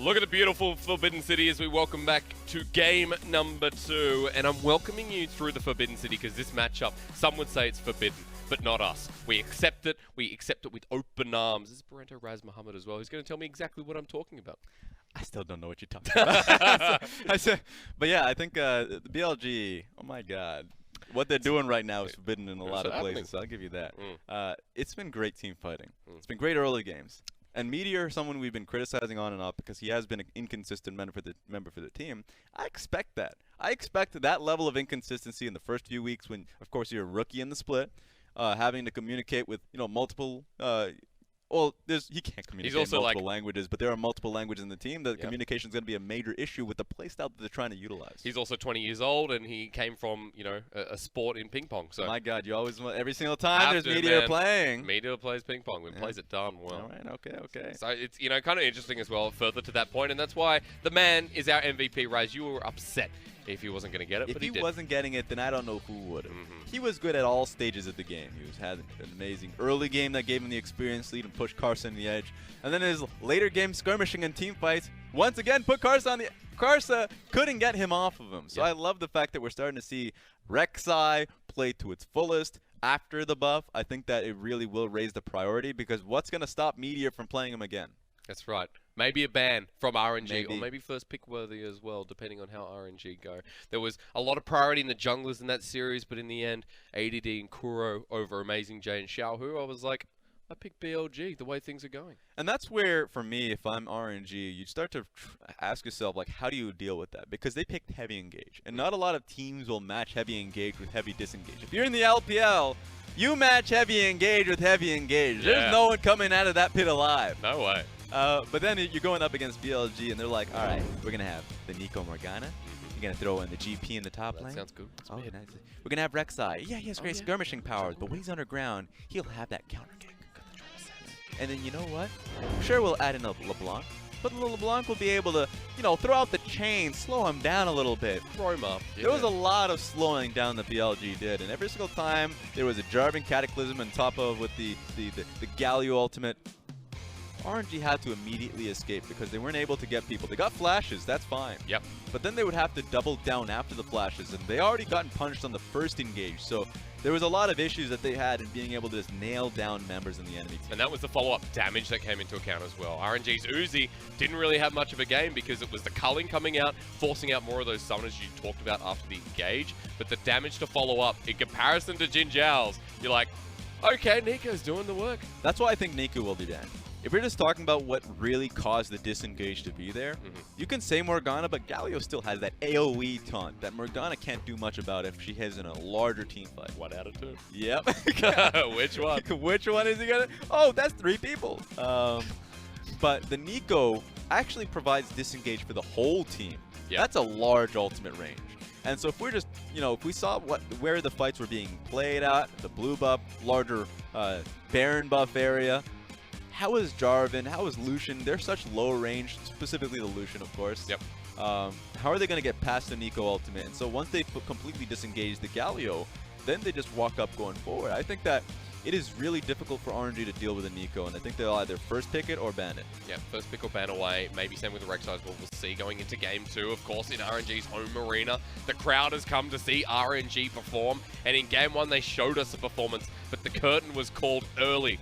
Look at the beautiful Forbidden City as we welcome back to game number 2. And I'm welcoming you through the Forbidden City because this matchup, some would say it's forbidden, but not us. We accept it. We accept it with open arms. This is Barento Raz Muhammad as well. He's going to tell me exactly what I'm talking about. I still don't know what you're talking about. But yeah, I think the BLG, oh my God. What they're doing right now is forbidden in a lot of places, so I'll give you that. It's been great team fighting. It's been great early games. And Metoer, someone we've been criticizing on and off because he has been an inconsistent member for the team. I expect that. I expect that level of inconsistency in the first few weeks when, of course, you're a rookie in the split, having to communicate with multiple. Well, he can't communicate in multiple languages, but there are multiple languages in the team. The communication is going to be a major issue with the playstyle that they're trying to utilize. He's also 20 years old, and he came from, a sport in ping pong. So my God, you always want every single time there's Metoer playing. Metoer plays ping pong and plays it darn well. All right, okay. So it's kind of interesting as well. Further to that point, and that's why the man is our MVP. Rise, you were upset if he wasn't going to get it, but he wasn't getting it, then I don't know who would have. He was good at all stages of the game. He had an amazing early game that gave him the experience lead and pushed Karsa on the edge. And then his later game skirmishing and team fights once again put Karsa on the Karsa couldn't get him off of him. So I love the fact that we're starting to see Rek'Sai play to its fullest after the buff. I think that it really will raise the priority because what's going to stop Metoer from playing him again? That's right. Maybe a ban from RNG, or maybe first pick worthy as well, depending on how RNG go. There was a lot of priority in the junglers in that series, but in the end, ADD and Kuro over AmazingJ and Xiaohu, I was like, I picked BLG, the way things are going. And that's where, for me, if I'm RNG, you start to ask yourself, like, how do you deal with that? Because they picked heavy engage, and not a lot of teams will match heavy engage with heavy disengage. If you're in the LPL, you match heavy engage with heavy engage. Yeah. There's no one coming out of that pit alive. No way. But then you're going up against BLG, and they're like, all right, we're going to have the Nico Morgana. You're going to throw in the GP in the top lane. That sounds good. Oh, nice. We're going to have Rek'Sai. Yeah, he has great skirmishing powers, but when he's underground, he'll have that counter kick. And then you know what? Sure, we'll add in a LeBlanc, but LeBlanc will be able to, throw out the chain, slow him down a little bit. Throw him up. There was a lot of slowing down that BLG did, and every single time there was a Jarvan Cataclysm on top of with the Galio ultimate, RNG had to immediately escape because they weren't able to get people. They got flashes, that's fine. Yep. But then they would have to double down after the flashes, and they already gotten punched on the first engage. So there was a lot of issues that they had in being able to just nail down members in the enemy team. And that was the follow-up damage that came into account as well. RNG's Uzi didn't really have much of a game because it was the culling coming out, forcing out more of those summoners you talked about after the engage. But the damage to follow up, in comparison to Jinjiao's, you're like, okay, Nico's doing the work. That's why I think Nico will be banned. If we're just talking about what really caused the disengage to be there, you can say Morgana, but Galio still has that AoE taunt that Morgana can't do much about if she has in a larger team fight. 1 out of 2. Yep. Which one? Which one is he gonna? Oh, that's 3 people. But the Nico actually provides disengage for the whole team. Yep. That's a large ultimate range. And so if we're just, if we saw where the fights were being played at, the blue buff, larger Baron buff area, how is Jarvan? How is Lucian? They're such low range, specifically the Lucian, of course. Yep. How are they going to get past the Nico ultimate? And so once they completely disengage the Galio, then they just walk up going forward. I think that it is really difficult for RNG to deal with a Nico, and I think they'll either first pick it or ban it. Yeah, first pick or ban away. Maybe same with the Rek'Sai as well. We'll see going into Game 2, of course, in RNG's home arena. The crowd has come to see RNG perform, and in Game 1 they showed us a performance, but the curtain was called early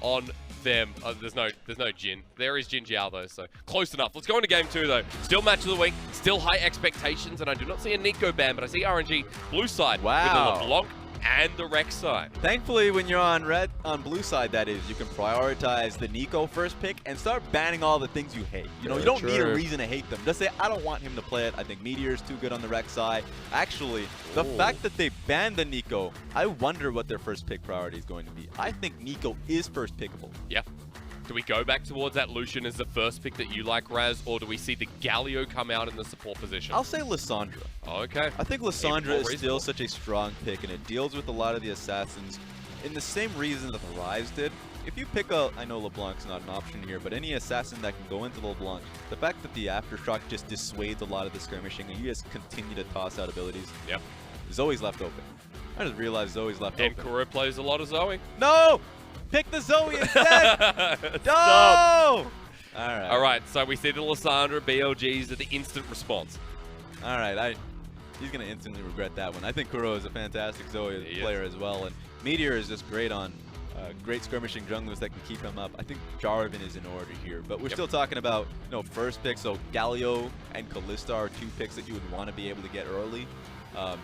on them. There's no Jin. There is Jinjiao though, so close enough. Let's go into Game 2 though. Still match of the week, still high expectations, and I do not see a Nico ban, but I see RNG blue side with the LeBlanc and the Rek'Sai. Thankfully, when you're on blue side, that is, you can prioritize the Nico first pick and start banning all the things you hate. You don't need a reason to hate them. Just say, I don't want him to play it. I think Meteor's too good on the Rek'Sai. Actually, the fact that they banned the Nico, I wonder what their first pick priority is going to be. I think Nico is first pickable. Yeah. Do we go back towards that Lucian as the first pick that you like, Raz, or do we see the Galio come out in the support position? I'll say Lissandra. Okay. I think Lissandra is still such a strong pick, and it deals with a lot of the assassins in the same reason that the Rise did. If you pick I know LeBlanc's not an option here, but any assassin that can go into LeBlanc, the fact that the Aftershock just dissuades a lot of the skirmishing, and you just continue to toss out abilities, Zoe's left open. I just realized Zoe's left open. And Kuro plays a lot of Zoe. No! Pick the Zoe instead! No! All right, so we see the Lissandra BLGs are the instant response. All right, he's going to instantly regret that one. I think Kuro is a fantastic Zoe player as well, and Metoer is just great on great skirmishing junglers that can keep him up. I think Jarvan is in order here, but we're still talking about first pick, so Galio and Kalista are 2 picks that you would want to be able to get early.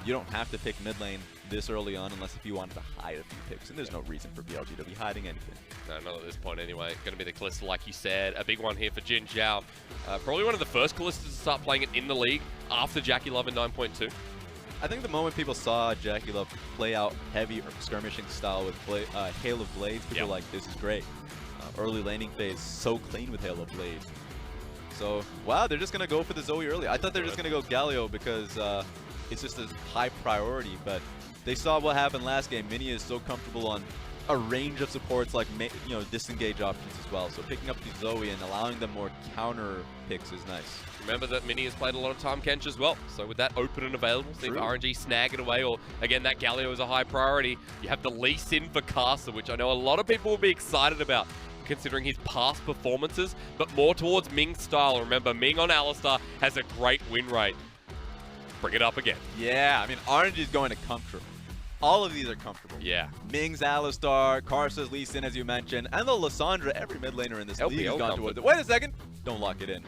You don't have to pick mid lane this early on unless if you wanted to hide a few picks, and there's no reason for BLG to be hiding anything. No, not at this point anyway. Going to be the Kalista, like you said. A big one here for Jinjiao. Probably one of the first Kalistas to start playing it in the league after Jackie Love in 9.2. I think the moment people saw Jackie Love play out heavy skirmishing style with Hail of Blades, people were like, this is great. Early laning phase, so clean with Hail of Blades. So, wow, they're just going to go for the Zoe early. I thought they were just going to go Galio because it's just a high priority, but they saw what happened last game. Mini is so comfortable on a range of supports like disengage options as well. So picking up the Zoe and allowing them more counter picks is nice. Remember that Mini has played a lot of Tahm Kench as well. So with that open and available, see if RNG snag it away, or again, that Galio is a high priority. You have the lease in for Karsa, which I know a lot of people will be excited about considering his past performances, but more towards Ming's style. Remember, Ming on Alistar has a great win rate. Bring it up again. Yeah, I mean, RNG is going to comfortable. All of these are comfortable. Yeah. Ming's Alistar, Karsa's Lee Sin, as you mentioned, and the Lissandra. Every mid laner in this LPL league has gone towards it. Wait a second. Don't lock it in.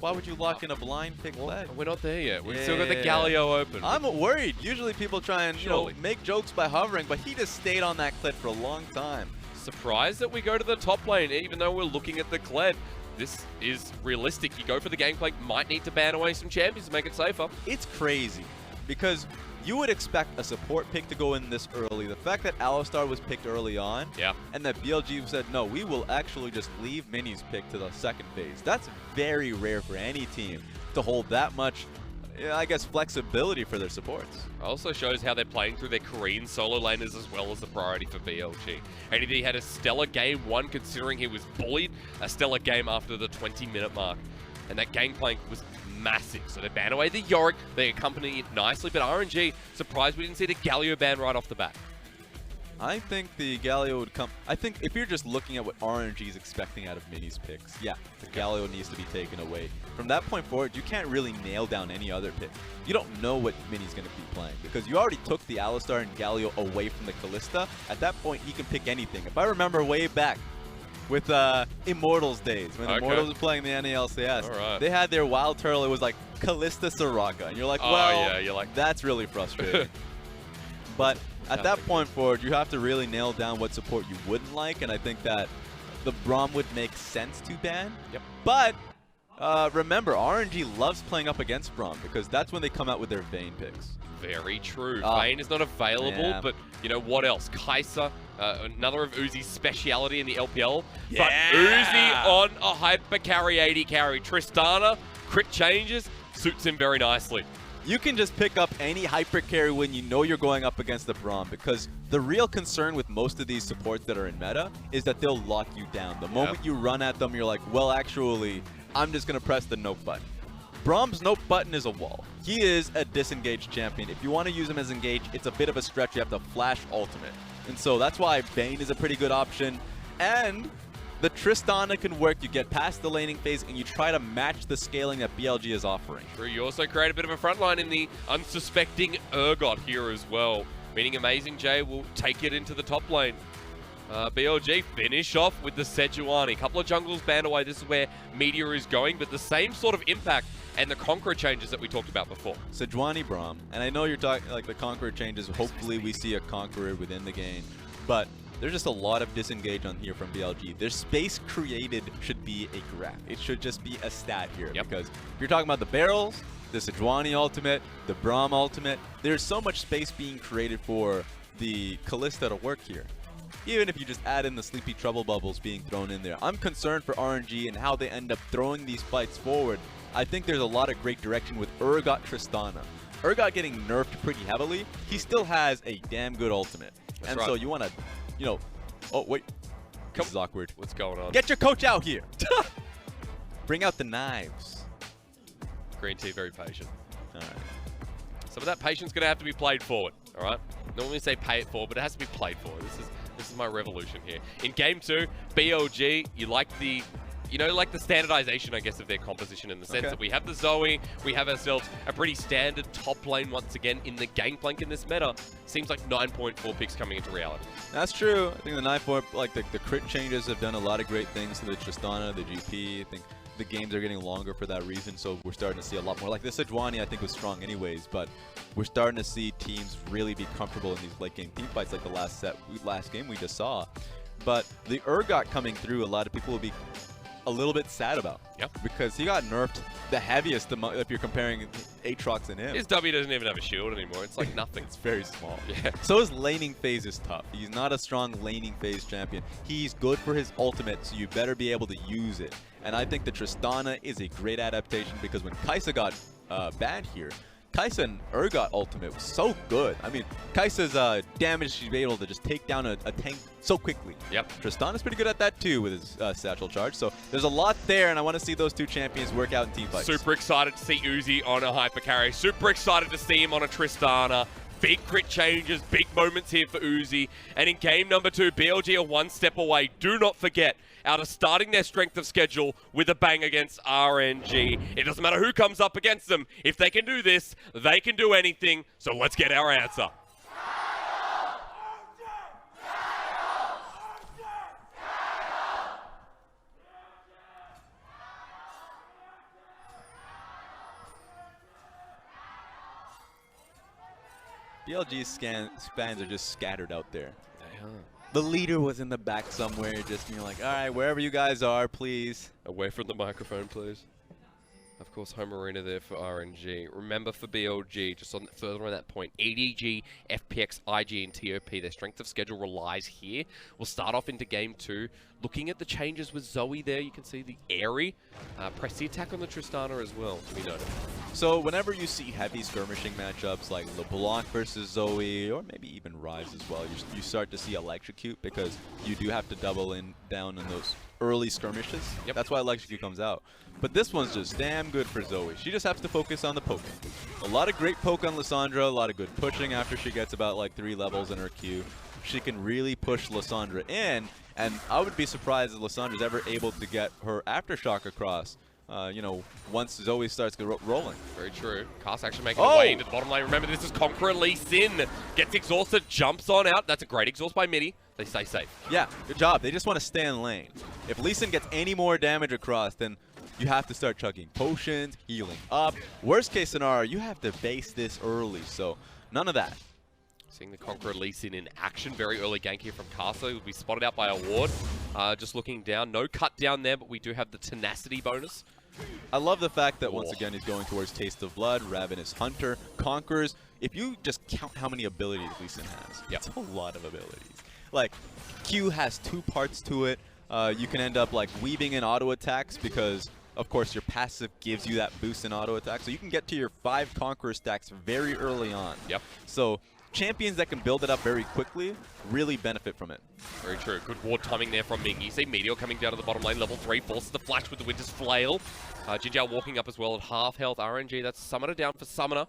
Why would you lock in a blind pick leg? We're not there yet. We've still got the Galio open. I'm worried. Usually people try and make jokes by hovering, but he just stayed on that Kled for a long time. Surprised that we go to the top lane, even though we're looking at the Kled. This is realistic. You go for the Gangplank, might need to ban away some champions to make it safer. It's crazy because you would expect a support pick to go in this early. The fact that Alistar was picked early on, and that BLG said, no, we will actually just leave Mini's pick to the second phase. That's very rare for any team to hold that much, I guess, flexibility for their supports. Also shows how they're playing through their Korean solo laners as well as the priority for BLG. ADD had a stellar game 1 considering he was bullied, a stellar game after the 20-minute mark. And that Gangplank was massive. So they ban away the Yorick, they accompany it nicely, but RNG, surprised we didn't see the Galio ban right off the bat. I think the Galio would come. I think if you're just looking at what RNG is expecting out of Mini's picks, the Galio needs to be taken away. From that point forward, you can't really nail down any other pick. You don't know what Mini's going to be playing because you already took the Alistar and Galio away from the Kalista. At that point, he can pick anything. If I remember way back with Immortals days, when Immortals was playing the NALCS, they had their Wild Turtle. It was like Kalista Soraka, and you're like, well, you're like, that's really frustrating. But at that point forward, you have to really nail down what support you wouldn't like, and I think that the Braum would make sense to ban. But remember, RNG loves playing up against Braum because that's when they come out with their Vayne picks. Very true. Vayne is not available, but you know what else? Kaisa, another of Uzi's speciality in the LPL. But Uzi on a hyper carry 80 carry. Tristana, crit changes, suits him very nicely. You can just pick up any hyper carry when you know you're going up against the Braum, because the real concern with most of these supports that are in meta is that they'll lock you down. The moment you run at them, you're like, well, actually, I'm just going to press the nope button. Braum's nope button is a wall. He is a disengaged champion. If you want to use him as engaged, it's a bit of a stretch. You have to flash ultimate. And so that's why Vayne is a pretty good option. And the Tristana can work. You get past the laning phase and you try to match the scaling that BLG is offering. True, you also create a bit of a front line in the unsuspecting Urgot here as well, meaning AmazingJ will take it into the top lane. BLG finish off with the Sejuani. A couple of jungles banned away. This is where Metoer is going, but the same sort of impact and the Conqueror changes that we talked about before. Sejuani Braum, and I know you're talking like the Conqueror changes. Hopefully we see a Conqueror within the game, but there's just a lot of disengage on here from BLG. Their space created should be a graph. It should just be a stat here, because if you're talking about the barrels, the Sejuani ultimate, the Braum ultimate, there's so much space being created for the Kalista to work here. Even if you just add in the Sleepy Trouble Bubbles being thrown in there. I'm concerned for RNG and how they end up throwing these fights forward. I think there's a lot of great direction with Urgot Tristana. Urgot getting nerfed pretty heavily. He still has a damn good ultimate. That's so you want to, you know, oh wait, this is awkward. What's going on? Get your coach out here. Bring out the knives. Green Tea very patient. All right. Some of that patience going to have to be played forward. All right. Normally say pay it forward, but it has to be played forward. This this is my revolution here. In game 2, BLG, you like the... You know, like the standardization, I guess, of their composition in the sense that we have the Zoe, we have ourselves a pretty standard top lane once again in the Gangplank in this meta. Seems like 9.4 picks coming into reality. That's true. I think the 9.4, like the crit changes have done a lot of great things to the Tristana, the GP. I think the games are getting longer for that reason, so we're starting to see a lot more. Like the Sejuani, I think, was strong anyways, but we're starting to see teams really be comfortable in these late game team fights like the last game we just saw. But the Urgot coming through, a lot of people will be a little bit sad about. Yep. Because he got nerfed the heaviest if you're comparing Aatrox and him. His W doesn't even have a shield anymore. It's like nothing. It's very small. Yeah. So his laning phase is tough. He's not a strong laning phase champion. He's good for his ultimate, so you better be able to use it. And I think the Tristana is a great adaptation because when Karsa got banned here, Karsa and Urgot ultimate was so good. I mean, Kaisa's damage, she's able to just take down a tank so quickly. Yep. Tristana's pretty good at that too with his satchel charge. So there's a lot there, and I want to see those two champions work out in team fights. Super excited to see Uzi on a hyper carry. Super excited to see him on a Tristana. Big crit changes, big moments here for Uzi. And in game number 2, BLG are one step away. Do not forget, out of starting their strength of schedule with a bang against RNG. It doesn't matter who comes up against them. If they can do this, they can do anything. So let's get our answer. BLG's spans are just scattered out there. They are. The leader was in the back somewhere, just being like, all right, wherever you guys are, please. Away from the microphone, please. Of course, home arena there for RNG. Remember for BLG, just further on that point, EDG, FPX, IG, and TOP, their strength of schedule relies here. We'll start off into game 2. Looking at the changes with Zoe there, you can see the airy. Press the attack on the Tristana as well, to be noted. So whenever you see heavy skirmishing matchups like LeBlanc versus Zoe, or maybe even Rise as well, you start to see Electrocute because you do have to double down on those early skirmishes. Yep. That's why Electrocute comes out. But this one's just damn good for Zoe. She just has to focus on the poking. A lot of great poke on Lissandra, a lot of good pushing after she gets about like 3 levels in her Q. She can really push Lissandra in, and I would be surprised if Lissandra's ever able to get her Aftershock across, you know, once Zoe starts rolling. Very true. Karsa actually making her way into the bottom lane. Remember, this is Conqueror Lee Sin. Gets exhausted, jumps on out. That's a great exhaust by Midi. They stay safe. Yeah, good job. They just want to stay in lane. If Lee Sin gets any more damage across, then you have to start chugging potions, healing up. Worst case scenario, you have to base this early, so none of that. Seeing the Conqueror Lee Sin in action. Very early gank here from Karsa. Will be spotted out by a ward. Just looking down. No cut down there, but we do have the tenacity bonus. I love the fact that once again he's going towards Taste of Blood, Ravenous Hunter, Conquerors. If you just count how many abilities Lee Sin has, it's a lot of abilities. Like, Q has 2 parts to it. You can end up like weaving in auto attacks because, of course, your passive gives you that boost in auto attack. So you can get to your 5 Conqueror stacks very early on. Yep. So champions that can build it up very quickly really benefit from it. Very true. Good ward timing there from Ming. You see Metoer coming down to the bottom lane. Level 3 forces the flash with the Winter's Flail. Jinjiao walking up as well at half health. RNG, that's Summoner down for Summoner,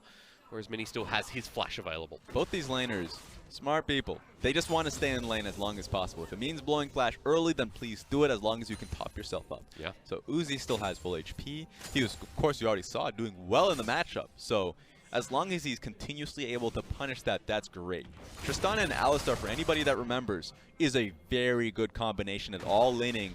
whereas Mini still has his flash available. Both these laners, smart people. They just want to stay in lane as long as possible. If it means blowing flash early, then please do it as long as you can top yourself up. Yeah. So Uzi still has full HP. He was, of course, you already saw, doing well in the matchup. So as long as he's continuously able to punish that, that's great. Tristana and Alistar, for anybody that remembers, is a very good combination at all laning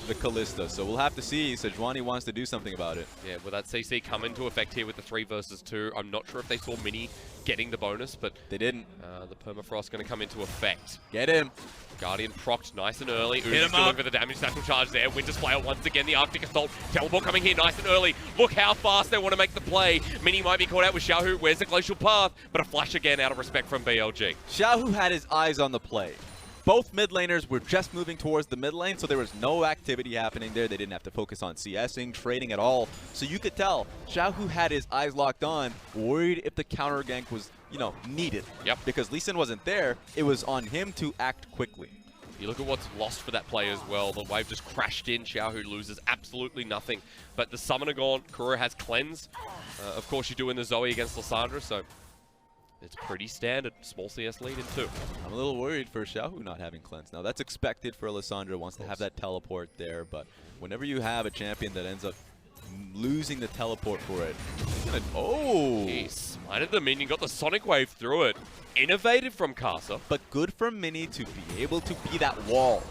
the Kalista. So we'll have to see. Sejuani wants to do something about it. Yeah, will that CC come into effect here with the 3 versus 2? I'm not sure if they saw Mini getting the bonus, but they didn't. The Permafrost going to come into effect. Get him. Guardian procced nice and early. Uzi's going for the damage natural charge there. Winter's Flail once again. The Arctic Assault. Teleport coming here nice and early. Look how fast they want to make the play. Mini might be caught out with Xiaohu. Where's the Glacial Path? But a flash again out of respect from BLG. Xiaohu had his eyes on the play. Both mid laners were just moving towards the mid lane, so there was no activity happening there. They didn't have to focus on CSing, trading at all. So you could tell Xiaohu had his eyes locked on, worried if the counter gank was, you know, needed. Yep. Because Lee Sin wasn't there, it was on him to act quickly. You look at what's lost for that play as well. The wave just crashed in. Xiaohu loses absolutely nothing. But the Summoner gone. Kuro has Cleanse. Of course, you do in the Zoe against Lissandra, so It's pretty standard. Small CS lead in 2. I'm a little worried for Xiaohu not having cleanse. Now, that's expected for Lissandra, wants to have that teleport there, but whenever you have a champion that ends up losing the teleport for it, He smited the minion, got the Sonic Wave through it. Innovative from Karsa. But good for Mini to be able to be that wall.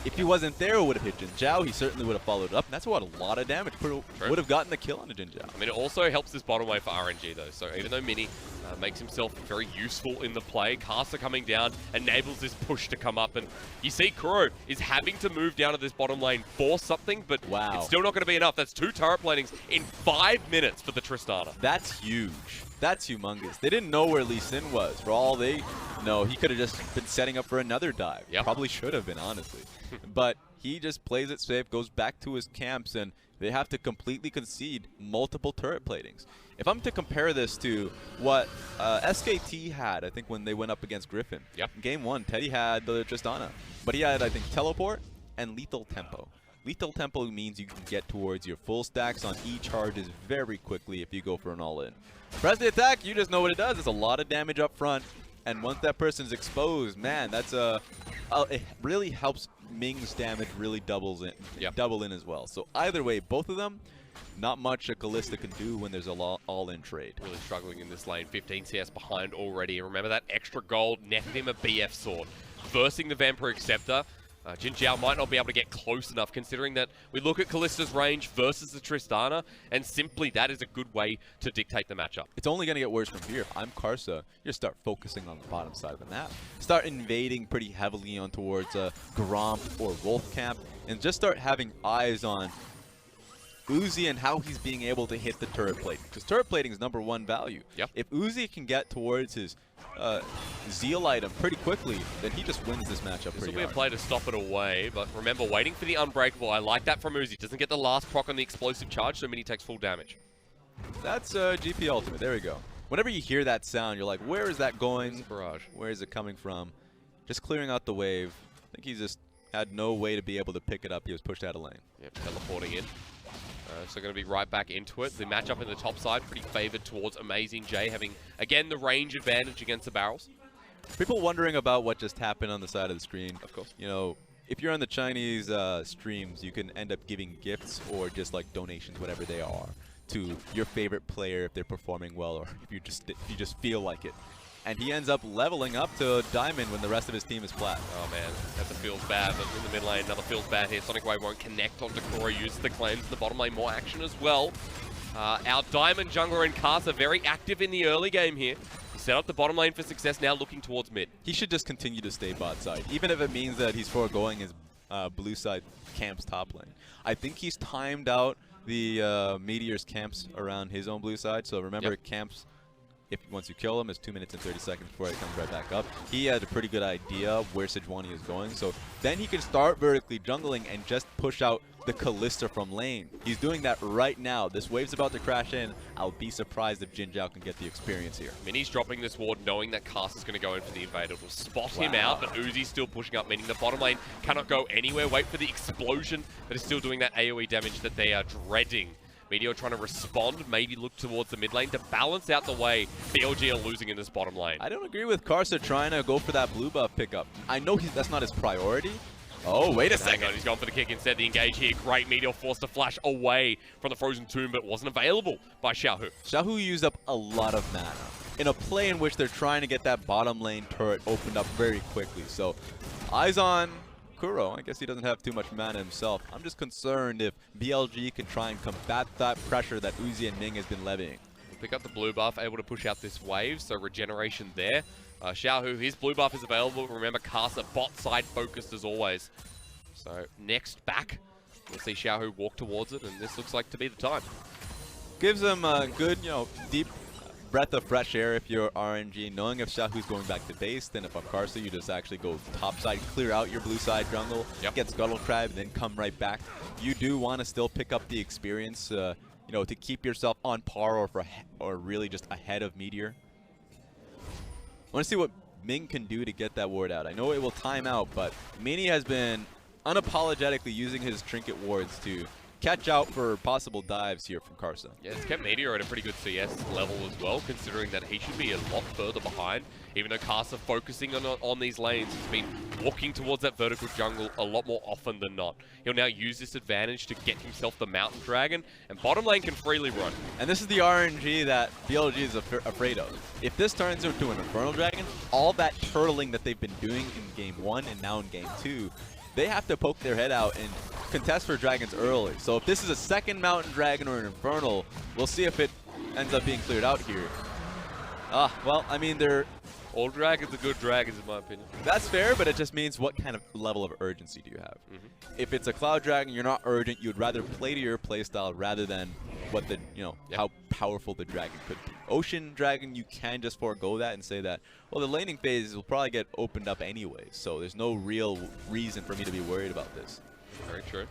If he wasn't there, it would have hit Jinjiao. He certainly would have followed up. And that's what a lot of damage. Would have gotten the kill on the Jinjiao. I mean, it also helps this bottom wave for RNG, though. So even though Mini makes himself very useful in the play, Karsa coming down enables this push to come up. And you see Kuro is having to move down to this bottom lane for something, but it's still not going to be enough. That's 2 turret planings in 5 minutes for the Tristana. That's huge. That's humongous. They didn't know where Lee Sin was. For all they know, he could have just been setting up for another dive. Yep. Probably should have been, honestly. But he just plays it safe, goes back to his camps, and they have to completely concede multiple turret platings. If I'm to compare this to what SKT had, I think, when they went up against Griffin. Yep. Game 1, Teddy had the Tristana. But he had, I think, teleport and lethal tempo. Lethal tempo means you can get towards your full stacks on E-charges very quickly if you go for an all-in. Press the attack, you just know what it does. It's a lot of damage up front. And once that person's exposed, man, that's it really helps Ming's damage really double in as well. So either way, both of them, not much a Kalista can do when there's a all-in trade. Really struggling in this lane. 15 CS behind already. And remember that extra gold netted him a BF sword. Versing the Vampire Acceptor. Jinjiao might not be able to get close enough, considering that we look at Kalista's range versus the Tristana, and simply that is a good way to dictate the matchup. It's only going to get worse from here. If I'm Karsa, you start focusing on the bottom side of the map. Start invading pretty heavily on towards Braum or Wolf Camp, and just start having eyes on Uzi and how he's being able to hit the turret plating. Because turret plating is #1 value. Yep. If Uzi can get towards his Zeal item pretty quickly, then he just wins this matchup pretty hard. This will be a play to stop it away, but remember, waiting for the Unbreakable. I like that from Uzi. Doesn't get the last proc on the explosive charge, so Mini takes full damage. That's GP Ultimate. There we go. Whenever you hear that sound, you're like, where is that going? Where's the barrage? Where is it coming from? Just clearing out the wave. I think he just had no way to be able to pick it up. He was pushed out of lane. Yep, teleporting in. So going to be right back into it. The matchup in the top side pretty favored towards AmazingJ, having, again, the range advantage against the barrels. People wondering about what just happened on the side of the screen. Of course. You know, if you're on the Chinese streams, you can end up giving gifts or just like donations, whatever they are, to your favorite player if they're performing well or if you just feel like it. And he ends up leveling up to Diamond when the rest of his team is flat. Oh man, that feels bad, but in the mid lane, another feels bad here. Sonic Wave won't connect onto Kuro, uses the cleanse. In the bottom lane, more action as well. Our Diamond jungler and Karsa very active in the early game here. He set up the bottom lane for success, now looking towards mid. He should just continue to stay bot side, even if it means that he's foregoing his blue side camp's top lane. I think he's timed out the Meteor's camps around his own blue side, so remember camps, once you kill him, it's 2 minutes and 30 seconds before he comes right back up. He had a pretty good idea of where Sejuani is going, so then he can start vertically jungling and just push out the Kalista from lane. He's doing that right now. This wave's about to crash in. I'll be surprised if Jinjiao can get the experience here. Mini's dropping this ward knowing that Karsa's going to go in for the invader. Will spot him out, but Uzi's still pushing up, meaning the bottom lane cannot go anywhere. Wait for the explosion, but is still doing that AoE damage that they are dreading. Metoer trying to respond, maybe look towards the mid lane to balance out the way BLG are losing in this bottom lane. I don't agree with Karsa trying to go for that blue buff pickup. I know that's not his priority. Oh, wait a second. He's gone for the kick instead. The engage here. Great. Metoer forced to flash away from the Frozen Tomb, but wasn't available by Xiaohu. Xiaohu used up a lot of mana in a play in which they're trying to get that bottom lane turret opened up very quickly. So, eyes on Kuro. I guess he doesn't have too much mana himself. I'm just concerned if BLG can try and combat that pressure that Uzi and Ming has been levying. Pick up the blue buff, able to push out this wave, so regeneration there. Xiaohu, his blue buff is available. Remember, Karsa bot side focused as always. So next back, we'll see Xiaohu walk towards it, and this looks like to be the time. Gives him a good, deep breath of fresh air if you're RNG, knowing if Xiaohu's going back to base. Then if I'm Karsa, you just actually go top side, clear out your blue side jungle, get Scuttle Crab, and then come right back. You do want to still pick up the experience, to keep yourself on par or really just ahead of Metoer. I want to see what Ming can do to get that ward out. I know it will time out, but Mini has been unapologetically using his trinket wards to catch out for possible dives here from Karsa. Yeah, it's kept Metoer at a pretty good CS level as well, considering that he should be a lot further behind. Even though Karsa focusing on these lanes, he's been walking towards that vertical jungle a lot more often than not. He'll now use this advantage to get himself the Mountain Dragon, and bottom lane can freely run. And this is the RNG that BLG is afraid of. If this turns into an Infernal Dragon, all that turtling that they've been doing in Game 1 and now in Game 2, they have to poke their head out and contest for dragons early. So if this is a second Mountain Dragon or an Infernal, we'll see if it ends up being cleared out here. Well, I mean, they're... All dragons are good dragons, in my opinion. That's fair, but it just means what kind of level of urgency do you have? If it's a Cloud Dragon, you're not urgent. You'd rather play to your playstyle rather than what the, how powerful the dragon could be. Ocean Dragon, you can just forego that and say that, well, the laning phase will probably get opened up anyway, so there's no real reason for me to be worried about this. Very true.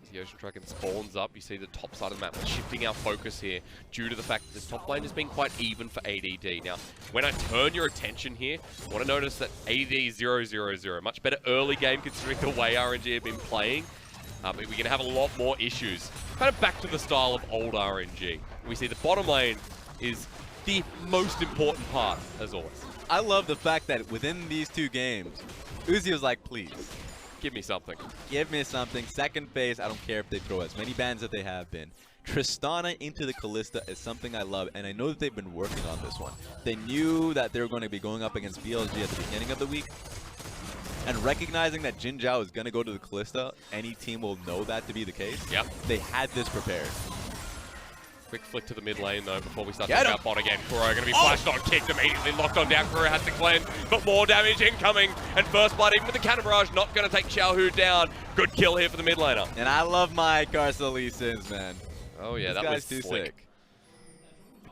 As the Ocean Dragon spawns up, you see the top side of the map. We're shifting our focus here due to the fact that the top lane has been quite even for ADD. Now, when I turn your attention here, I want to notice that ADD is 0-0-0. Much better early game considering the way RNG have been playing. But we're going to have a lot more issues. Kind of back to the style of old RNG. We see the bottom lane is the most important part, as always. I love the fact that within these two games, Uzi was like, please. Give me something. Give me something. Second phase, I don't care if they throw as many bans as they have been. Tristana into the Kalista is something I love, and I know that they've been working on this one. They knew that they were going to be going up against BLG at the beginning of the week, and recognizing that Jinjiao is going to go to the Kalista, any team will know that to be the case. Yep. They had this prepared. Quick flick to the mid lane, though, before we start to about bot again. Kuro going to be flashed on, kicked immediately, locked on down. Kuro has to cleanse, but more damage incoming. And first blood, even with the cannon barrage, not going to take Xiaohu down. Good kill here for the mid laner. And I love my Karsa Lee Sins, man. Oh, yeah, this that was too slick. Sick.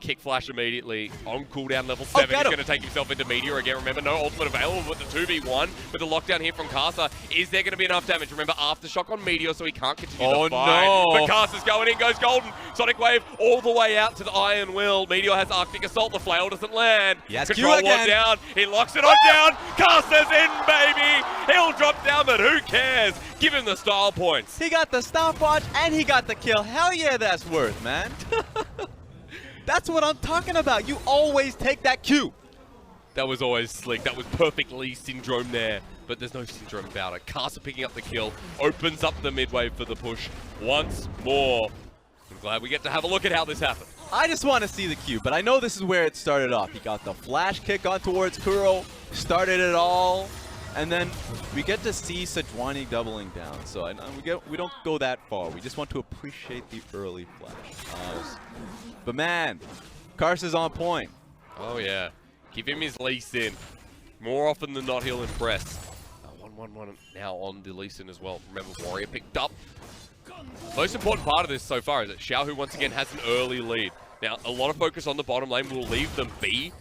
Kick flash immediately on cooldown level 7. He's going to take himself into Metoer again. Remember, no ultimate available with the 2v1. With the lockdown here from Karsa, is there going to be enough damage? Remember, aftershock on Metoer, so he can't continue the fight. No. But Karsa's going in, goes golden. Sonic Wave all the way out to the Iron Will. Metoer has Arctic Assault. The flail doesn't land. Yes, Control ward down. He locks it on down. Karsa's in, baby. He'll drop down, but who cares? Give him the style points. He got the stopwatch and he got the kill. Hell yeah, that's worth, man. That's what I'm talking about. You always take that Q. That was always slick. That was perfectly syndrome there. But there's no syndrome about it. Karsa picking up the kill. Opens up the mid wave for the push once more. I'm glad we get to have a look at how this happened. I just want to see the Q, but I know this is where it started off. He got the flash kick on towards Kuro. Started it all. And then we get to see Sejuani doubling down. So we don't go that far. We just want to appreciate the early flash. But man, Karsa's on point. Oh yeah. Give him his Lee Sin. More often than not, he'll impress. 1-1-1 now on the Lee Sin as well. Remember, Warrior picked up. Most important part of this so far is that Xiaohu once again has an early lead. Now, a lot of focus on the bottom lane will leave them be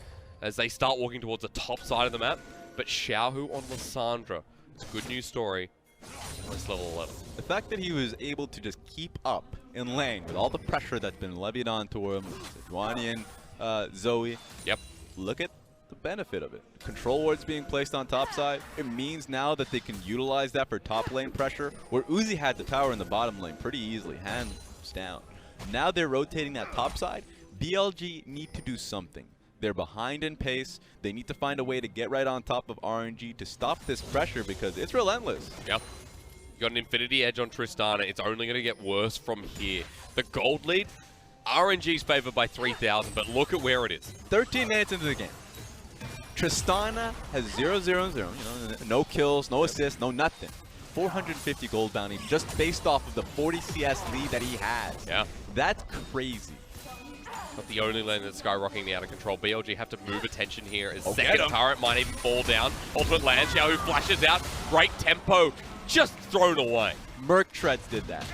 as they start walking towards the top side of the map. But Xiaohu on Lissandra. It's a good news story. It's level 11. The fact that he was able to just keep up in lane with all the pressure that's been levied onto him, Sejuani and Zoe. Yep. Look at the benefit of it. Control wards being placed on top side. It means now that they can utilize that for top lane pressure, where Uzi had the tower in the bottom lane pretty easily, hands down. Now they're rotating that top side. BLG need to do something. They're behind in pace. They need to find a way to get right on top of RNG to stop this pressure because it's relentless. Yep. You got an Infinity Edge on Tristana. It's only going to get worse from here. The gold lead, RNG's favored by 3,000, but look at where it is. 13 minutes into the game. Tristana has 0-0-0. No kills, no assists, no nothing. 450 gold bounty just based off of the 40 CS lead that he has. Yeah. That's crazy. Not the only lane that's skyrocketing the out of control. BLG have to move attention here as second turret might even fall down. Ultimate land, Xiaohu flashes out. Great tempo, just thrown away. Merc Treads did that.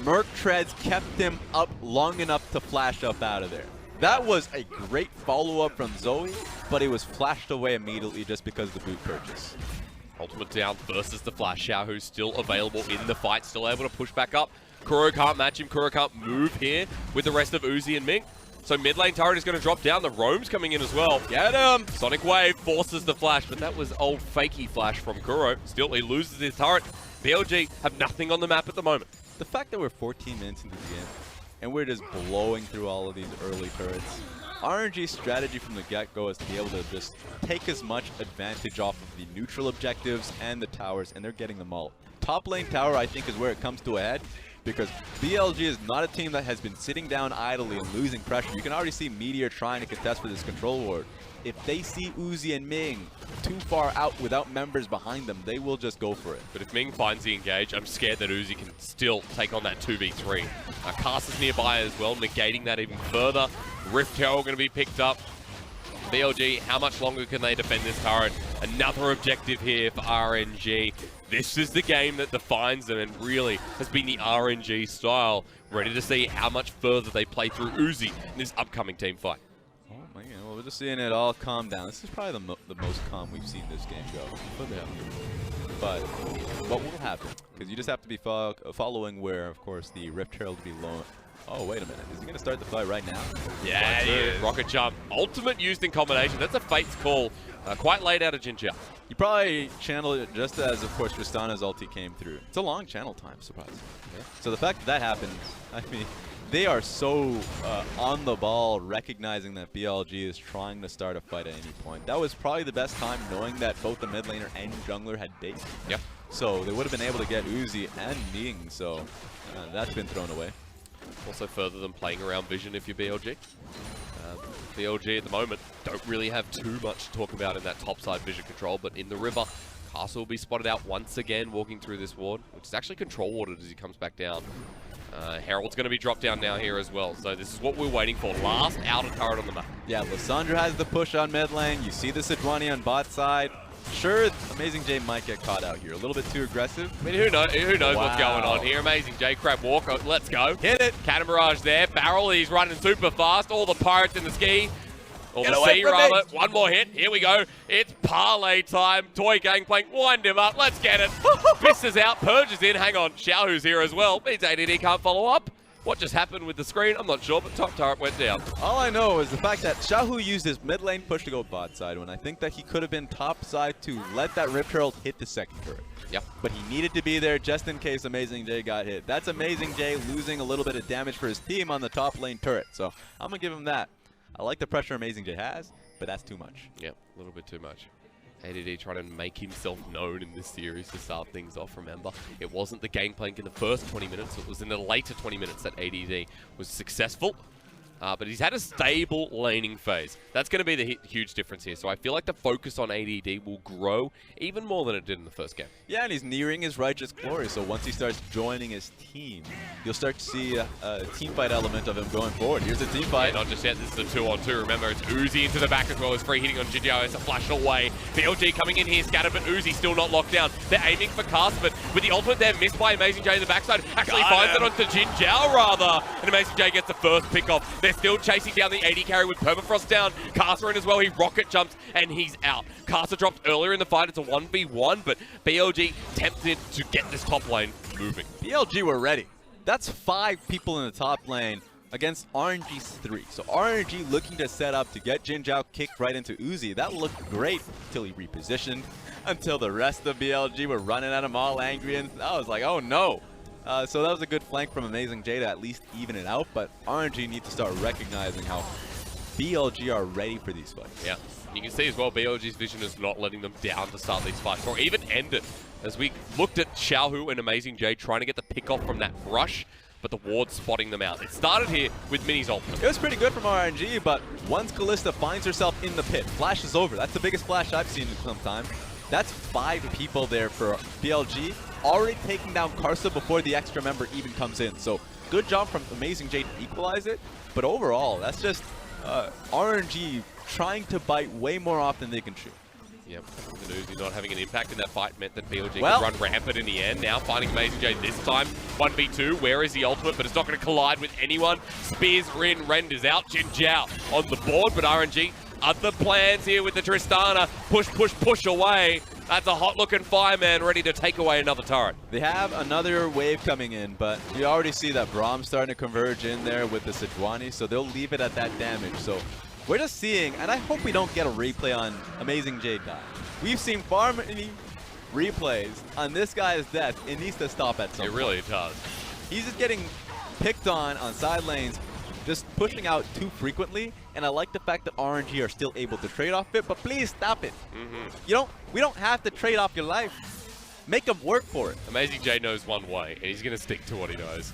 Merc Treads kept him up long enough to flash up out of there. That was a great follow-up from Zoe, but it was flashed away immediately just because of the boot purchase. Ultimate down versus the flash. Xiaohu's still available in the fight, still able to push back up. Kuro can't match him. Kuro can't move here with the rest of Uzi and Ming. So mid lane turret is going to drop down. The roam's coming in as well. Get him! Sonic Wave forces the flash, but that was old fakey flash from Kuro. Still, he loses his turret. BLG have nothing on the map at the moment. the fact that we're 14 minutes into the game and we're just blowing through all of these early turrets. RNG's strategy from the get-go is to be able to just take as much advantage off of the neutral objectives and the towers, and they're getting them all. Top lane tower, I think, is where it comes to a head, because BLG is not a team that has been sitting down idly and losing pressure. You can already see Metoer trying to contest for this control ward. If they see Uzi and Ming too far out without members behind them, they will just go for it. But if Ming finds the engage, I'm scared that Uzi can still take on that 2v3. Karsa's nearby as well, negating that even further. Rift Herald going to be picked up. BLG, how much longer can they defend this turret? Another objective here for RNG. This is the game that defines them and really has been the RNG style. Ready to see how much further they play through Uzi in this upcoming team fight. Oh my god, well, we're just seeing it all calm down. This is probably the most calm we've seen this game go. But what will happen? Because you just have to be following where, of course, the Rift Herald will be low. Oh, wait a minute. Is he going to start the fight right now? Yeah, he is. Rocket jump. Ultimate used in combination. That's a Fate's call. Quite late out of Jinjiao. You probably channeled it just as, of course, Tristana's ulti came through. It's a long channel time, surprisingly. Yeah. So the fact that that happened, I mean, they are so on the ball, recognizing that BLG is trying to start a fight at any point. That was probably the best time, knowing that both the mid laner and jungler had bait. Yep. So they would have been able to get Uzi and Ming, so that's been thrown away. Also further than playing around vision if you're BLG. BLG at the moment don't really have too much to talk about in that topside vision control, but in the river, Karsa will be spotted out once again walking through this ward, which is actually control warded as he comes back down. Herald's going to be dropped down now here as well, so this is what we're waiting for. Last outer turret on the map. Yeah, Lissandra has the push on mid lane. You see the Sejuani on bot side. Sure, AmazingJ might get caught out here. A little bit too aggressive. I mean, who knows what's going on here. AmazingJ, crab walk, let's go. Hit it. Cannon barrage there. Barrel, he's running super fast. All the pirates in the ski. Or the sea, rather. One more hit. Here we go. It's parlay time. Toy Gangplank, wind him up. Let's get it. Misses out, purges in. Hang on, Xiaohu's here as well. Means ADD can't follow up. What just happened with the screen? I'm not sure, but top turret went down. All I know is the fact that Xiaohu used his mid lane push to go bot side when I think that he could have been top side to let that Rift Herald hit the second turret. Yep. But he needed to be there just in case AmazingJ got hit. That's AmazingJ losing a little bit of damage for his team on the top lane turret. So I'm going to give him that. I like the pressure AmazingJ has, but that's too much. Yep, a little bit too much. ADD trying to make himself known in this series to start things off, remember. It wasn't the Gangplank in the first 20 minutes, it was in the later 20 minutes that ADD was successful. But he's had a stable laning phase. That's going to be the huge difference here. So I feel like the focus on ADD will grow even more than it did in the first game. Yeah, and he's nearing his righteous glory. So once he starts joining his team, you'll start to see a team fight element of him going forward. Here's a team fight. Yeah, not just yet. This is a 2-on-2. Remember, it's Uzi into the back as well. It's free hitting on Jinjiao. It's a flash away. BLG coming in here, scattered, but Uzi still not locked down. They're aiming for Karsa, but with the ultimate there, missed by AmazingJ in the backside. Actually finds it onto Jinjiao, rather. And AmazingJ gets the first pick off. They're still chasing down the AD carry with Permafrost down. Karsa in as well. He rocket jumps and he's out. Karsa dropped earlier in the fight. It's a 1v1, but BLG tempted to get this top lane moving. BLG were ready. That's 5 people in the top lane against RNG's 3. So RNG looking to set up to get Jinjiao kicked right into Uzi. That looked great until he repositioned, until the rest of BLG were running at him all angry, and I was like, oh no. So that was a good flank from AmazingJ to at least even it out, but RNG need to start recognizing how BLG are ready for these fights. Yeah, you can see as well BLG's vision is not letting them down to start these fights, or even end it. As we looked at Xiaohu and AmazingJ trying to get the pick off from that brush, but the ward spotting them out. It started here with Mini's ultimate. It was pretty good from RNG, but once Kalista finds herself in the pit, flash is over. That's the biggest flash I've seen in some time. That's 5 people there for BLG, already taking down Karsa before the extra member even comes in. So good job from AmazingJ to equalize it, but overall, that's just RNG trying to bite way more often than they can chew. Yep, the Uzi not having an impact in that fight meant that BLG could run rampant in the end. Now finding AmazingJ this time, 1v2, where is the ultimate, but it's not going to collide with anyone. Spears renders out, Jinjiao on the board, but RNG, other plans here with the Tristana. Push away. That's a hot-looking fireman ready to take away another turret. They have another wave coming in, but you already see that Braum starting to converge in there with the Sejuani, so they'll leave it at that damage. So we're just seeing, and I hope we don't get a replay on AmazingJ die. We've seen far many replays on this guy's death. It needs to stop at some point. It really does. He's just getting picked on side lanes, just pushing out too frequently, and I like the fact that RNG are still able to trade off it, but please stop it. We don't have to trade off your life. Make them work for it. AmazingJ knows one way, and he's going to stick to what he knows.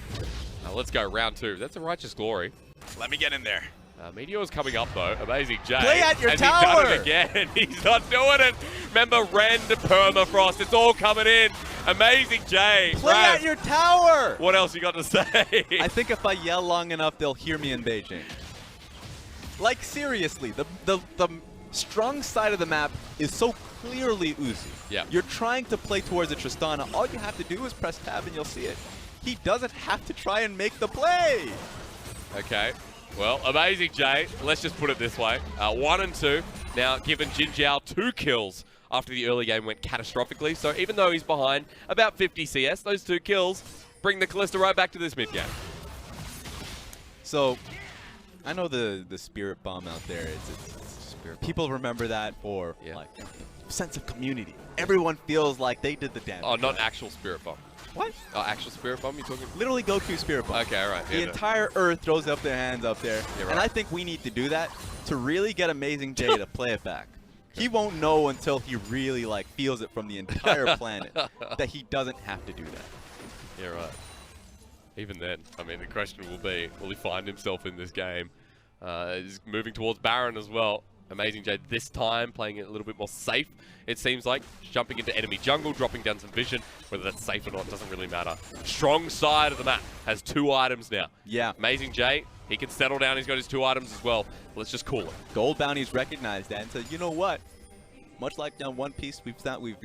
Let's go, round 2. That's a Righteous Glory. Let me get in there. Meteor's coming up, though. AmazingJ. Play at your tower! He's done it again. He's not doing it. Remember, Rend, Permafrost. It's all coming in. AmazingJ. Play at your tower! What else you got to say? I think if I yell long enough, they'll hear me in Beijing. Like, seriously, the strong side of the map is so clearly Uzi. Yeah. You're trying to play towards a Tristana. All you have to do is press tab and you'll see it. He doesn't have to try and make the play. Okay. Well, AmazingJ, let's just put it this way. 1 and 2. Now, given Jinjiao 2 kills after the early game went catastrophically. So even though he's behind about 50 CS, those 2 kills bring the Kalista right back to this mid game. So, I know the Spirit Bomb out there. It's Spirit Bomb. People remember that for like sense of community. Everyone feels like they did the damage. Oh, not actual Spirit Bomb. What? Oh, actual Spirit Bomb? You talking? Literally Goku Spirit Bomb. Okay, all right. The entire Earth throws up their hands up there. Right. And I think we need to do that to really get AmazingJ to play it back. He won't know until he really like feels it from the entire planet that he doesn't have to do that. Yeah, right. Even then, I mean, the question will be, will he find himself in this game? He's moving towards Baron as well. AmazingJ this time playing it a little bit more safe, it seems like. Jumping into enemy jungle, dropping down some vision. Whether that's safe or not doesn't really matter. Strong side of the map has 2 items now. Yeah. AmazingJ, he can settle down. He's got his 2 items as well. Let's just call it. Gold Bounties recognized that and said, you know what? Much like down One Piece, we've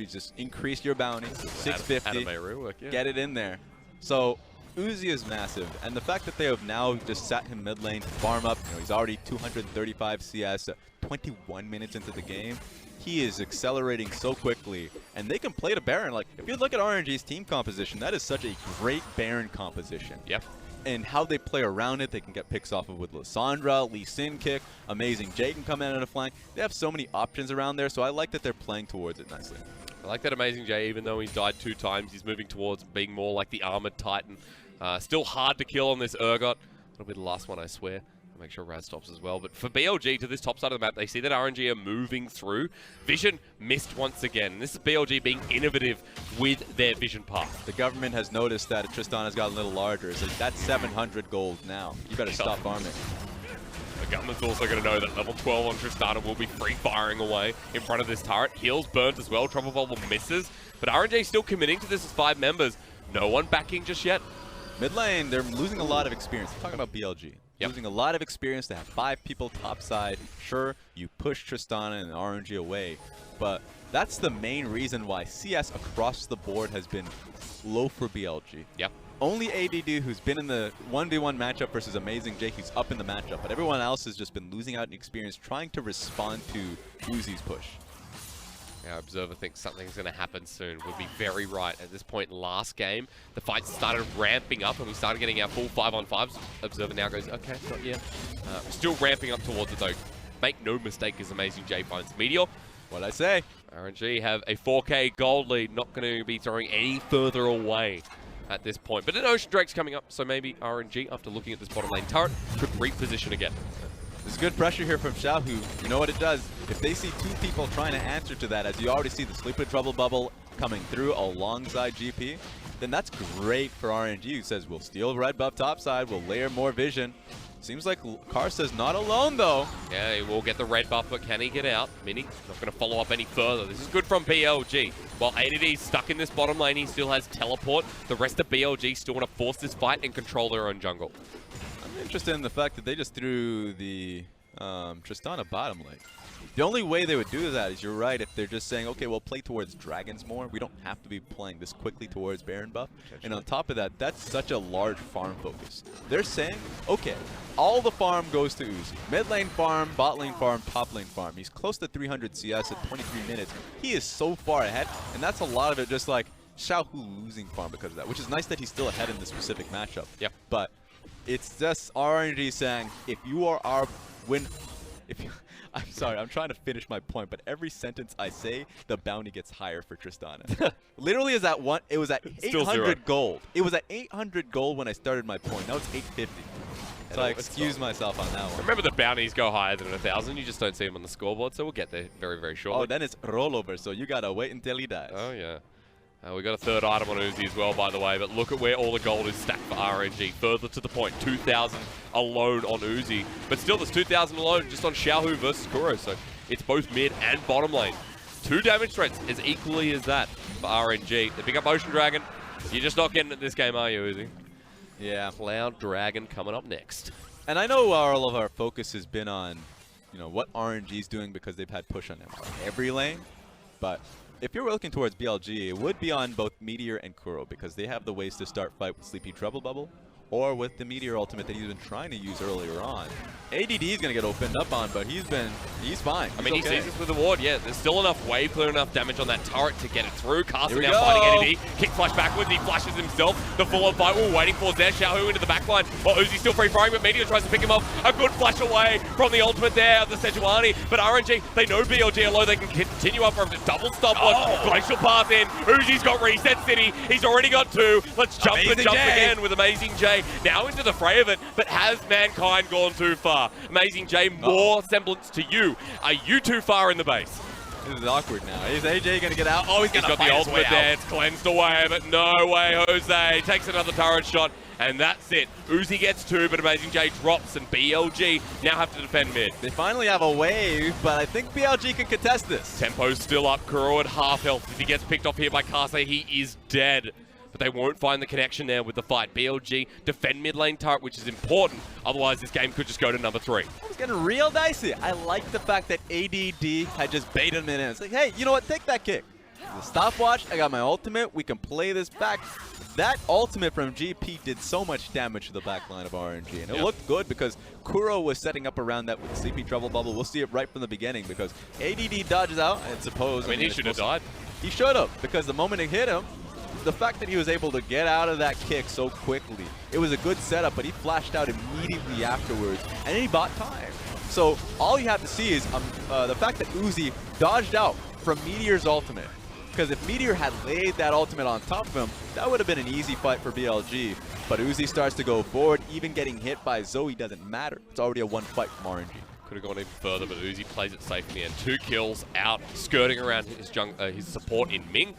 just increased your bounty, 650, get it in there. So Uzi is massive, and the fact that they have now just sat him mid lane to farm up, he's already 235 CS, 21 minutes into the game. He is accelerating so quickly, and they can play to Baron. Like, if you look at RNG's team composition, that is such a great Baron composition. Yep. And how they play around it, they can get picks off of with Lissandra, Lee Sin kick, AmazingJ can come in on a flank. They have so many options around there, so I like that they're playing towards it nicely. I like that AmazingJ, even though he's died 2 times, he's moving towards being more like the armored Titan. Still hard to kill on this Urgot. That'll be the last one, I swear. I'll make sure Raz stops as well. But for BLG to this top side of the map, they see that RNG are moving through. Vision missed once again. This is BLG being innovative with their vision path. The government has noticed that Tristana's got a little larger. So that's 700 gold now. You better stop farming. The government's also going to know that level 12 on Tristana will be free firing away in front of this turret. Heals burnt as well. Trouble Bubble misses. But RNG still committing to this as 5 members. No one backing just yet. Mid lane, they're losing a lot of experience. I'm talking about BLG. Yep. Losing a lot of experience to have 5 people topside. Sure, you push Tristana and RNG away, but that's the main reason why CS across the board has been low for BLG. Yep. Only ADD, who's been in the 1v1 matchup versus AmazingJ, who's up in the matchup, but everyone else has just been losing out in experience trying to respond to Uzi's push. Our Observer thinks something's going to happen soon. We'll be very right. At this point, last game, the fight started ramping up and we started getting our full 5-on-5s. Observer now goes, okay, not yet. Still ramping up towards it though. Make no mistake as AmazingJ finds Meteor. What'd I say? RNG have a 4K gold lead, not going to be throwing any further away at this point. But an Ocean Drake's coming up, so maybe RNG, after looking at this bottom lane turret, could reposition again. There's good pressure here from Xiaohu. You know what it does? If they see 2 people trying to answer to that, as you already see the Sleeping Trouble Bubble coming through alongside GP, then that's great for RNG, who says, we'll steal red buff topside, we'll layer more vision. Seems like Karsa's not alone, though. Yeah, he will get the red buff, but can he get out? Mini, not going to follow up any further. This is good from BLG. While ADD's stuck in this bottom lane, he still has teleport. The rest of BLG still want to force this fight and control their own jungle. I'm interested in the fact that they just threw the Tristana bottom lane. The only way they would do that is, you're right, if they're just saying, okay, we'll play towards dragons more. We don't have to be playing this quickly towards Baron buff. And on top of that, that's such a large farm focus. They're saying, okay, all the farm goes to Uzi. Mid lane farm, bot lane farm, top lane farm. He's close to 300 CS at 23 minutes. He is so far ahead, and that's a lot of it just like Xiaohu losing farm because of that, which is nice that he's still ahead in this specific matchup. Yeah. But it's just RNG saying, if you are our I'm sorry, I'm trying to finish my point, but every sentence I say, the bounty gets higher for Tristana. Literally, is at it was at 800 gold. It was at 800 gold when I started my point. Now it's 850. So I excuse myself on that one. Remember, the bounties go higher than 1,000. You just don't see them on the scoreboard, so we'll get there very, very shortly. Oh, then it's rollover, so you gotta wait until he dies. Oh, yeah. We got a third item on Uzi as well, by the way, but look at where all the gold is stacked for RNG. Further to the point, 2,000 alone on Uzi. But still, there's 2,000 alone just on Xiaohu versus Kuro, so it's both mid and bottom lane. 2 damage threats as equally as that for RNG. They pick up Ocean Dragon. You're just not getting it this game, are you, Uzi? Yeah. Cloud Dragon coming up next. And I know all of our focus has been on, you know, what RNG's doing because they've had push on them every lane, but if you're looking towards BLG, it would be on both Metoer and Kuro because they have the ways to start fight with Sleepy Trouble Bubble or with the Metoer ultimate that he's been trying to use earlier on. ADD is going to get opened up on, but he's fine. I mean, he sees this with the ward, yeah. There's still enough wave clear, enough damage on that turret to get it through. Karsa now fighting ADD. Kick flash backwards, he flashes himself. The full-on fight we're waiting for is there. Xiaohu into the backline. Well, Uzi's still free-firing, but Metoer tries to pick him up. A good flash away from the ultimate there of the Sejuani. But RNG, they know BLG are low. They can continue up from the double stop one. Glacial path in. Uzi's got Reset City. He's already got 2. Let's jump again with AmazingJ. Now into the fray of it, but has Mankind gone too far? AmazingJ, more semblance to you. Are you too far in the base? This is awkward now. Is AJ going to get out? Oh, he's got the ultimate there. It's cleansed away, but no way, Jose. Takes another turret shot, and that's it. Uzi gets 2, but AmazingJ drops, and BLG now have to defend mid. They finally have a wave, but I think BLG can contest this. Tempo's still up. Kuro at half health. If he gets picked off here by Karsa, he is dead. But they won't find the connection there with the fight. BLG defend mid lane turret, which is important. Otherwise, this game could just go to number 3. It's getting real dicey. I like the fact that ADD had just baited him in. It's like, hey, you know what? Take that kick. The stopwatch. I got my ultimate. We can play this back. That ultimate from GP did so much damage to the back line of RNG. And it looked good because Kuro was setting up around that with Sleepy Trouble Bubble. We'll see it right from the beginning because ADD dodges out, I suppose. I mean, he should have died. He should have, because the moment it hit him, the fact that he was able to get out of that kick so quickly, it was a good setup, but he flashed out immediately afterwards, and he bought time. So all you have to see is the fact that Uzi dodged out from Metoer's ultimate. Because if Metoer had laid that ultimate on top of him, that would have been an easy fight for BLG. But Uzi starts to go forward, even getting hit by Zoe doesn't matter. It's already a 1 fight from RNG. Could have gone even further, but Uzi plays it safe in the end. 2 kills out, skirting around his support in Ming.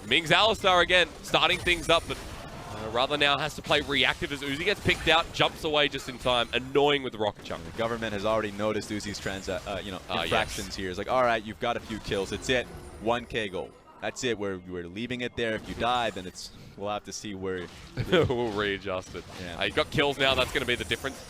Ming's Alistar again, starting things up, but rather now has to play reactive as Uzi gets picked out, jumps away just in time, annoying with the rocket chunk. The government has already noticed Uzi's infractions here. It's like, all right, you've got a few kills. It's it. 1K gold. That's it. We're leaving it there. If you die, then we'll have to see where we'll readjust it. Yeah. He's got kills now. That's going to be the difference.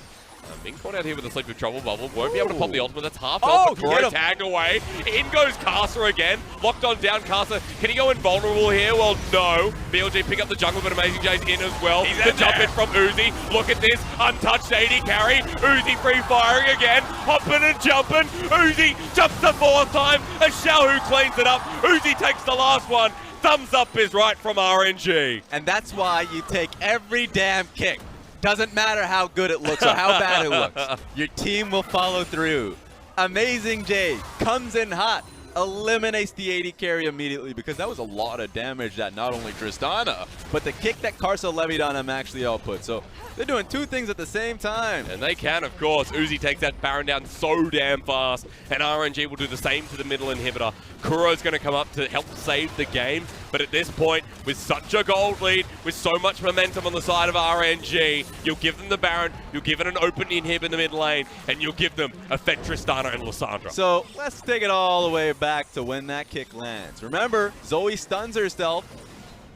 Ming caught out here with a Sleepy Trouble Bubble. Won't be able to pop the ultimate. That's half health. Kuro tagged away. In goes Karsa again. Locked on down Karsa. Can he go invulnerable here? Well, no. BLG pick up the jungle, but AmazingJ's in as well. The jump in from Uzi. Look at this. Untouched AD carry. Uzi free firing again. Hopping and jumping. Uzi jumps the 4th time. And Xiaohu cleans it up. Uzi takes the last one. Thumbs up is right from RNG. And that's why you take every damn kick. Doesn't matter how good it looks or how bad it looks. Your team will follow through. AmazingJ comes in hot, eliminates the AD carry immediately because that was a lot of damage that not only Tristana, but the kick that Karsa levied on him actually output. So they're doing 2 things at the same time. And they can, of course. Uzi takes that Baron down so damn fast, and RNG will do the same to the middle inhibitor. Kuro's going to come up to help save the game, but at this point, with such a gold lead, with so much momentum on the side of RNG, you'll give them the Baron, you'll give it an open inhib in the mid lane, and you'll give them a fed Tristana and Lissandra. So let's take it all the way back to when that kick lands. Remember, Zoe stuns herself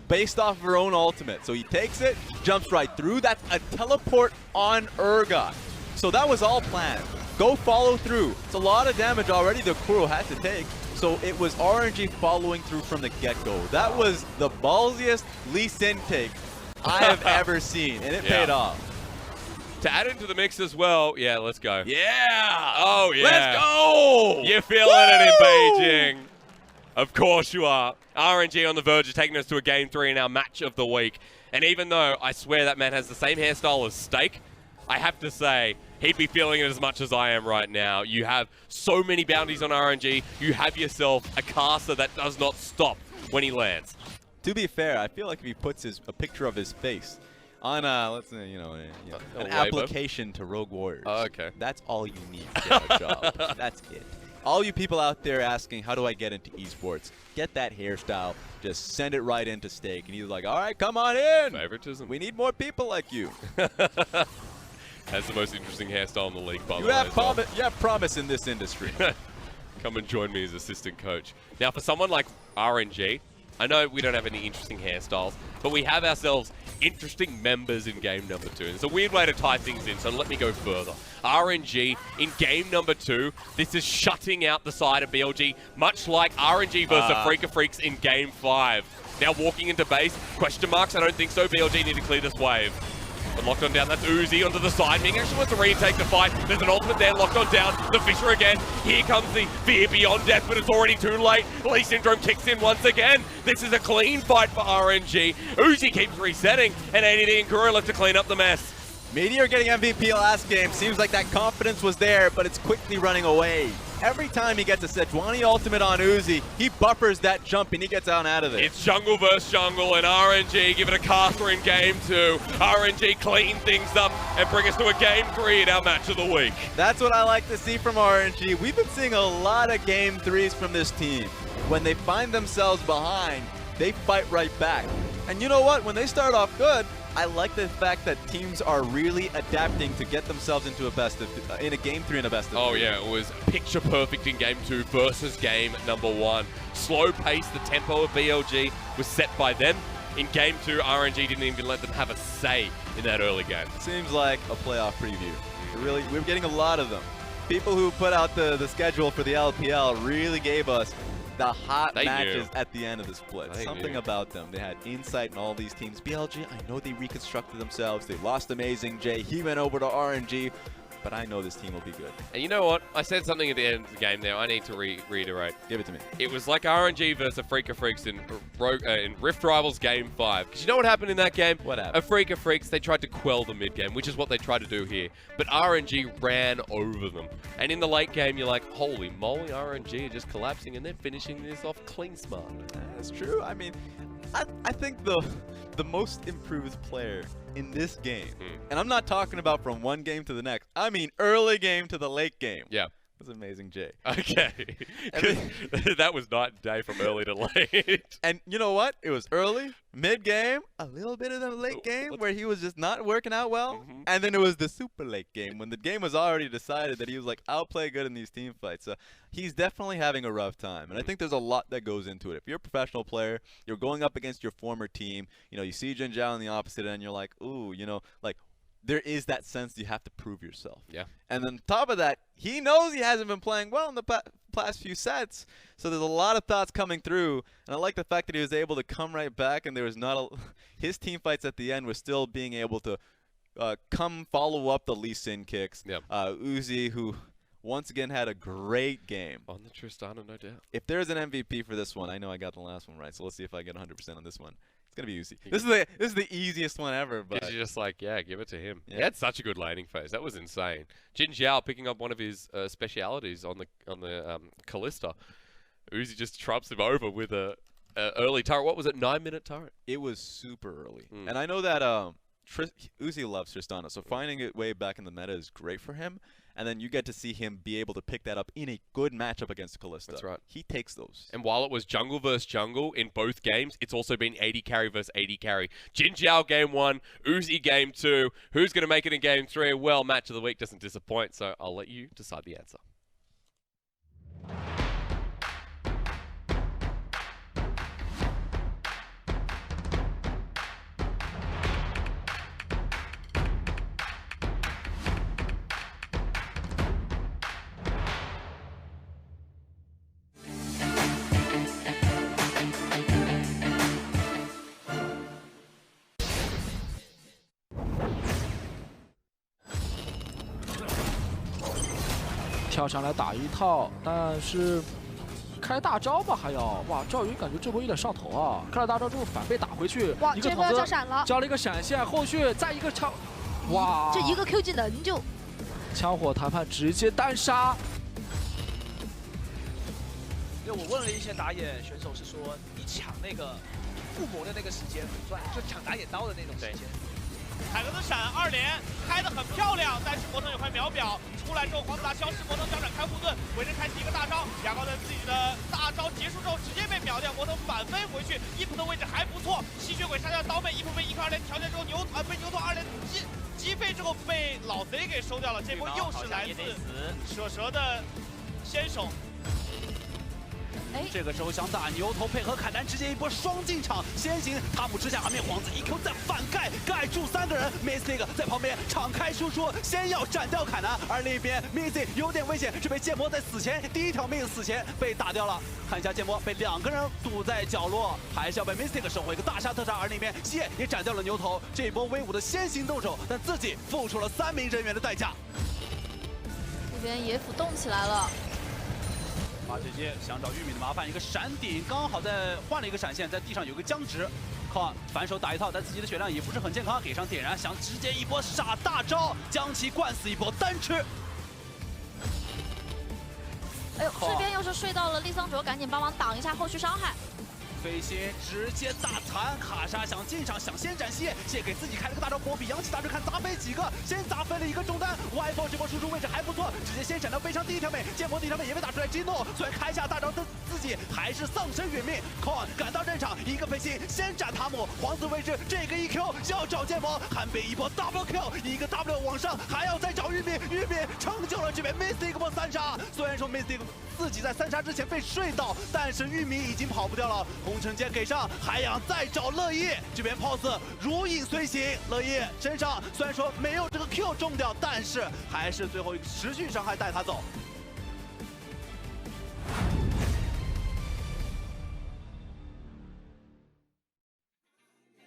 based off of her own ultimate. So he takes it, jumps right through. That's a teleport on Urgot. So that was all planned. Go follow through. It's a lot of damage already that Kuro had to take. So it was RNG following through from the get-go. That was the ballsiest Lee Sin take I have ever seen, and it paid off. To add into the mix as well, yeah, let's go. Yeah! Oh, yeah. Let's go! You're feeling it in Beijing. Of course you are. RNG on the verge of taking us to a Game 3 in our match of the week. And even though I swear that man has the same hairstyle as Steak, I have to say, he'd be feeling it as much as I am right now. You have so many bounties on RNG. You have yourself a Karsa that does not stop when he lands. To be fair, I feel like if he puts a picture of his face on let's say, an application to Rogue Warriors. Oh, okay. That's all you need to get a job. That's it. All you people out there asking, how do I get into esports? Get that hairstyle. Just send it right into Stake. And he's like, all right, come on in. Favoritism. We need more people like you. That's the most interesting hairstyle in the league, by the way. You have promise in this industry. Come and join me as assistant coach. Now, for someone like RNG, I know we don't have any interesting hairstyles, but we have ourselves interesting members in game number 2. It's a weird way to tie things in, so let me go further. RNG in game number 2, this is shutting out the side of BLG, much like RNG versus FLICKR Freaks in game 5. Now walking into base, question marks, I don't think so. BLG need to clear this wave. And locked on down, that's Uzi onto the side. Ming actually wants to retake the fight. There's an ultimate there, locked on down. The Fisher again. Here comes the fear beyond death, but it's already too late. Lee Syndrome kicks in once again. This is a clean fight for RNG. Uzi keeps resetting, and ADD and Kuro left to clean up the mess. Metoer getting MVP last game. Seems like that confidence was there, but it's quickly running away. Every time he gets a Sejuani ultimate on Uzi, he buffers that jump and he gets out of there. It's jungle versus jungle, and RNG give it a Karsa in game 2. RNG clean things up and bring us to a game 3 in our match of the week. That's what I like to see from RNG. We've been seeing a lot of game 3s from this team. When they find themselves behind, they fight right back. And you know what? When they start off good, I like the fact that teams are really adapting to get themselves into a game 3 and a best of 3. Oh yeah, it was picture perfect in game 2 versus game number 1. Slow pace, the tempo of BLG was set by them. In game 2, RNG didn't even let them have a say in that early game. Seems like a playoff preview. We're getting a lot of them. People who put out the schedule for the LPL really gave us the hot matches at the end of the split. Something about them. They had insight in all these teams. BLG, I know they reconstructed themselves. They lost AmazingJ. He went over to RNG. But I know this team will be good. And you know what? I said something at the end of the game there. I need to reiterate. Give it to me. It was like RNG versus FLICKR Freaks in Rift Rivals Game 5. Because you know what happened in that game? What happened? FLICKR Freaks, they tried to quell the mid game, which is what they tried to do here. But RNG ran over them. And in the late game, you're like, holy moly, RNG are just collapsing and they're finishing this off clean smart. That's true. I mean, I think the most improved player in this game, and I'm not talking about from one game to the next, I mean early game to the late game. Yeah. Was AmazingJ. Okay. That was night and day from early to late. And you know what? It was early, mid-game, a little bit of the late game where he was just not working out well. And then it was the super late game when the game was already decided that he was like, I'll play good in these team fights. So he's definitely having a rough time. And I think there's a lot that goes into it. If you're a professional player, you're going up against your former team, you see Jinjiao on the opposite end, you're like, ooh, like, there is that sense you have to prove yourself. Yeah. And then on top of that, he knows he hasn't been playing well in the past few sets. So there's a lot of thoughts coming through. And I like the fact that he was able to come right back and there was not his team fights at the end were still being able to follow up the Lee Sin kicks. Yeah. Uzi, who once again had a great game. On the Tristana, no doubt. If there's an MVP for this one, I know I got the last one right. So let's see if I get 100% on this one. It's gonna be Uzi. This is the easiest one ever. But you're just like, yeah, give it to him. Yeah. He had such a good laning phase. That was insane. Jinjiao picking up one of his specialities on the Kalista. Uzi just trumps him over with a early turret. What was it? 9-minute turret. It was super early. And I know that Uzi loves Tristana, so finding it way back in the meta is great for him. And then you get to see him be able to pick that up in a good matchup against Kalista. That's right. He takes those. And while it was jungle versus jungle in both games, it's also been AD carry versus AD carry. Jinjiao game 1, Uzi game 2. Who's going to make it in game 3? Well, match of the week doesn't disappoint, so I'll let you decide the answer.跳上来打一套，但是开大招吧还要哇！赵云感觉这波有点上头啊！开了大招之后反被打回去，哇，一个这波交闪了，交了一个闪现，后续再一个哇，这一个 Q 技能就枪火谈判直接单杀。因为我问了一些打野选手，是说你抢那个附魔的那个时间不算，就抢打野刀的那种时间。凯格子闪2连开得很漂亮，但是魔腾有块秒表出来之后，黄子达消失，魔腾脚闪开护盾，回身开启一个大招，牙膏的自己的大招结束之后直接被秒掉，魔腾反飞回去，伊普的位置还不错，吸血鬼杀掉刀妹，伊普被1克2连调节之后，被牛头2连击飞之后被老贼给收掉了，这波又是来自蛇蛇的先手。这个时候想打牛头配合凯南直接一波双进场，先行塔姆吃下阿面皇子1Q 再反盖住3个人 ，Mystic 在旁边敞开输出，先要斩掉凯南，而另一边 Mystic 有点危险，是被剑魔在死前第1条命死前被打掉了。看一下剑魔被2个人堵在角落，还是要被 Mystic 收回一个大杀特杀，而另一边谢也斩掉了牛头，这一波威武的先行动手，但自己付出了3名人员的代价。这边野辅动起来了。马姐姐想找玉米的麻烦，一个闪顶，刚好在换了一个闪现，在地上有个僵直，靠反手打一套，但自己的血量也不是很健康，给上点燃，想直接一波傻大招将其灌死一波单吃。哎呦，这边又是睡到了丽桑卓，赶紧帮忙挡一下后续伤害。飞行直接大残，卡莎想进场，想先斩谢给自己开了个大招波比，扬起大锤看砸飞几个，先砸飞了一个中单 ，Y4 这波输出位置还不错，直接先斩掉飞上第1条美，剑魔第1条美也被打出来，基诺虽然开下大招，但自己还是丧生殒命。Con 赶到战场，一个飞行先斩塔姆，皇子位置这个1Q 要找剑魔，韩北一波 double kill， 一个 W 往上还要再找玉米，玉米成就了这边 Mystic 波3杀，虽然说 Mystic 自己在3杀之前被睡倒，但是玉米已经跑不掉了。红尘间给上，海洋再找乐意，这边 POS 如影随形，乐意身上虽然说没有这个 Q 中掉，但是还是最后一个持续伤害带他走。